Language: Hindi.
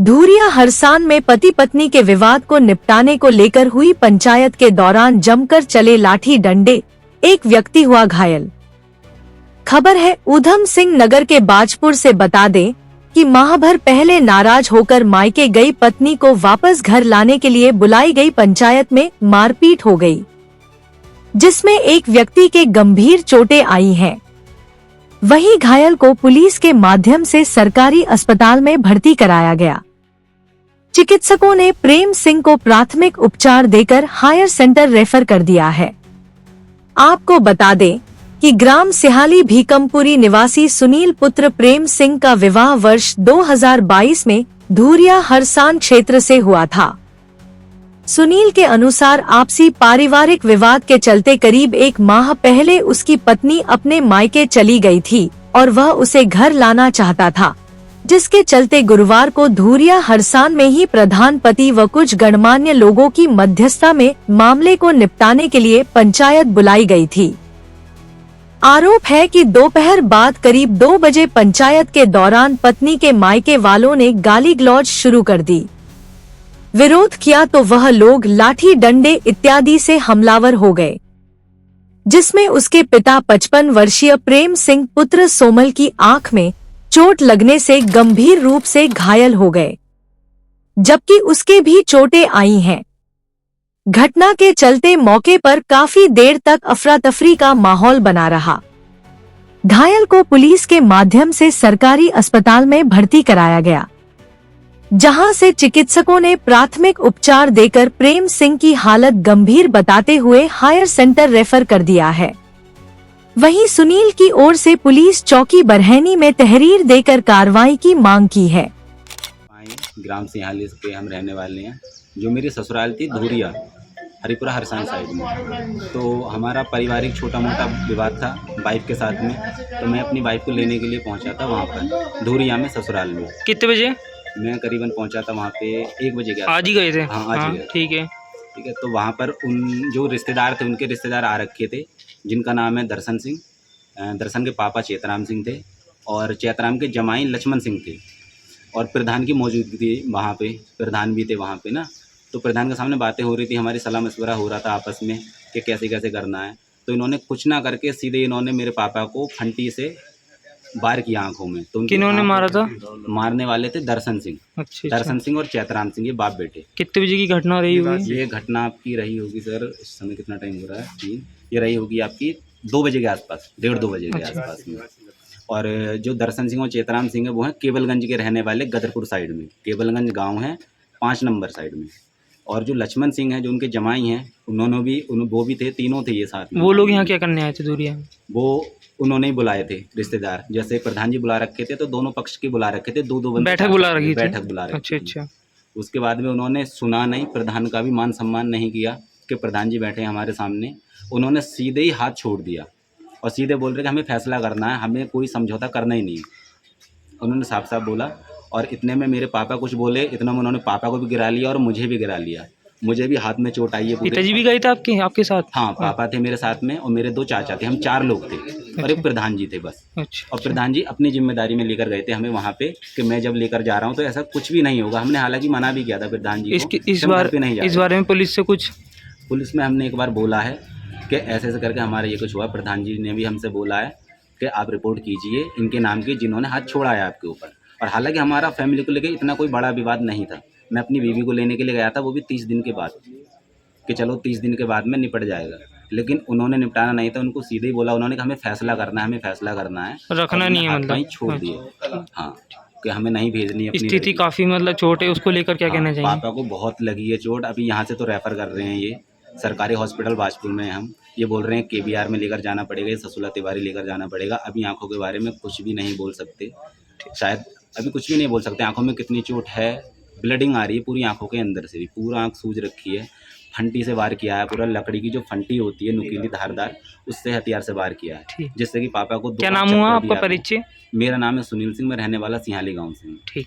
धूरिया हरसान में पति पत्नी के विवाद को निपटाने को लेकर हुई पंचायत के दौरान जमकर चले लाठी डंडे, एक व्यक्ति हुआ घायल। खबर है ऊधम सिंह नगर के बाजपुर से। बता दें कि माह भर पहले नाराज होकर मायके गई पत्नी को वापस घर लाने के लिए बुलाई गई पंचायत में मारपीट हो गई, जिसमें एक व्यक्ति के गंभीर चोटें आई हैं। वहीं घायल को पुलिस के माध्यम से सरकारी अस्पताल में भर्ती कराया गया। चिकित्सकों ने प्रेम सिंह को प्राथमिक उपचार देकर हायर सेंटर रेफर कर दिया है। आपको बता दें कि ग्राम सिहाली भीकमपुरी निवासी सुनील पुत्र प्रेम सिंह का विवाह वर्ष 2022 में धूरिया हरसान क्षेत्र से हुआ था। सुनील के अनुसार आपसी पारिवारिक विवाद के चलते करीब एक माह पहले उसकी पत्नी अपने मायके चली गई थी और वह उसे घर लाना चाहता था, जिसके चलते गुरुवार को धूरिया हरसान में ही प्रधान पति व कुछ गणमान्य लोगों की मध्यस्थता में मामले को निपटाने के लिए पंचायत बुलाई गई थी। आरोप है कि दोपहर बाद करीब 2 बजे पंचायत के दौरान पत्नी के मायके वालों ने गाली गलौज शुरू कर दी। विरोध किया तो वह लोग लाठी डंडे इत्यादि से हमलावर हो गए, जिसमें उसके पिता 55 वर्षीय प्रेम सिंह पुत्र सोमल की आंख में चोट लगने से गंभीर रूप से घायल हो गए, जबकि उसके भी चोटें आई हैं। घटना के चलते मौके पर काफी देर तक अफरा तफरी का माहौल बना रहा। घायल को पुलिस के माध्यम से सरकारी अस्पताल में भर्ती कराया गया, जहां से चिकित्सकों ने प्राथमिक उपचार देकर प्रेम सिंह की हालत गंभीर बताते हुए हायर सेंटर रेफर कर दिया है। वहीं सुनील की ओर से पुलिस चौकी बरहनी में तहरीर देकर कार्रवाई की मांग की है। ग्राम सिहाली पे हम रहने वाले हैं। जो मेरी ससुराल थी धूरिया हरिपुरा हरसान साइड में, तो हमारा पारिवारिक छोटा मोटा विवाद था वाइफ के साथ में। तो मैं अपनी वाइफ को लेने के लिए पहुंचा था वहाँ पर धूरिया में ससुराल में। कितने बजे? मैं करीबन पहुंचा था वहाँ पे 1 बजे के। आज ही गए थे? हाँ, आज ही गए। ठीक है। तो वहाँ पर उन जो रिश्तेदार थे उनके रिश्तेदार आ रखे थे, जिनका नाम है दर्शन सिंह। दर्शन के पापा चेतराम सिंह थे और चेतराम के जमाई लक्ष्मण सिंह थे, और प्रधान की मौजूदगी थी वहाँ पे, प्रधान भी थे वहाँ पे ना। तो प्रधान के सामने बातें हो रही थी, हमारी सलाह मशवरा हो रहा था आपस में कि कैसे कैसे करना है। तो इन्होंने कुछ ना करके सीधे इन्होंने मेरे पापा को फंटी से वार किया आंखों में। तो किन्होंने मारा था? मारने वाले थे दर्शन सिंह। अच्छा। दर्शन सिंह और चेतराम सिंह, ये बाप बेटे। कितने बजे की घटना रही हुई? ये घटना आपकी रही होगी सर, इस समय कितना टाइम हो रहा है, 3, ये रही होगी आपकी 2 बजे के आसपास, 1:30-2 बजे के आसपास में। और जो दर्शन सिंह और चेतराम सिंह है वो हैं केवलगंज के रहने वाले, गदरपुर साइड में केवलगंज गांव है 5 नंबर साइड में। और जो लक्ष्मण सिंह हैं जो उनके जमाई हैं, वो भी थे, तीनों थे ये साथ में। वो लोग यहाँ क्या करने आए थे धूरिया? वो उन्होंने ही बुलाए थे रिश्तेदार, जैसे प्रधान जी बुला रखे थे तो दोनों पक्ष के बुला रखे थे, 2-2 बंदे बैठक बुला रखी थी। बैठक बुला रखी। अच्छा। उसके बाद में उन्होंने सुना नहीं, प्रधान का भी मान सम्मान नहीं किया कि प्रधान जी बैठे हमारे सामने। उन्होंने सीधे ही हाथ छोड़ दिया और सीधे बोल रहे कि हमें फैसला करना है, हमें कोई समझौता करना ही नहीं। उन्होंने साफ साफ बोला, और इतने में मेरे पापा कुछ बोले, इतना में उन्होंने पापा को भी गिरा लिया और मुझे भी गिरा लिया। मुझे भी हाथ में चोट आई है। पिताजी भी गए थे आपके साथ? हाँ, पापा थे मेरे साथ में और मेरे 2 चाचा थे, हम 4 लोग थे। और एक प्रधान जी थे बस। अच्छा। और प्रधान जी अपनी जिम्मेदारी में लेकर गए थे हमें वहाँ पे कि मैं जब लेकर जा रहा हूँ तो ऐसा कुछ भी नहीं होगा। हमने हालांकि मना भी किया था प्रधान जी को, इस बारे में पुलिस से कुछ? पुलिस में हमने एक बार बोला है कि ऐसे ऐसे करके हमारा ये कुछ हुआ। प्रधान जी ने भी हमसे बोला है कि आप रिपोर्ट कीजिए इनके नाम की जिन्होंने हाथ छोड़ा है आपके ऊपर। और हालांकि हमारा फैमिली को लेकर इतना कोई बड़ा विवाद नहीं था। मैं अपनी बीवी को लेने के लिए गया था, वो भी 30 दिन के बाद, कि चलो 30 दिन के बाद में निपट जाएगा। लेकिन उन्होंने निपटाना नहीं था, उनको सीधे ही बोला उन्होंने कि हमें फैसला करना है, हमें फैसला करना है, रखना नहीं है, मतलब छोड़ दिए। हाँ, कि हमें नहीं भेजनी है। स्थिति काफ़ी मतलब चोट है, उसको लेकर क्या कहना चाहिए? पापा को बहुत लगी है चोट। अभी यहाँ से तो रेफ़र कर रहे हैं, ये सरकारी हॉस्पिटल बाजपुर में हम। ये बोल रहे हैं KBR में लेकर जाना पड़ेगा, ससुला तिवारी लेकर जाना पड़ेगा। अभी आंखों के बारे में कुछ भी नहीं बोल सकते, शायद अभी कुछ भी नहीं बोल सकते। आंखों में कितनी चोट है, ब्लडिंग आ रही है पूरी आंखों के अंदर से भी, पूरा आंख सूज रखी है। फंटी से वार किया है, पूरा लकड़ी की जो फंटी होती है नुकीली धारदार, उससे हथियार से वार किया है, जिससे कि पापा को। क्या नाम हुआ आपका परिचय? मेरा नाम है सुनील सिंह, मैं रहने वाला सिहाली गाँव से हूँ। ठीक।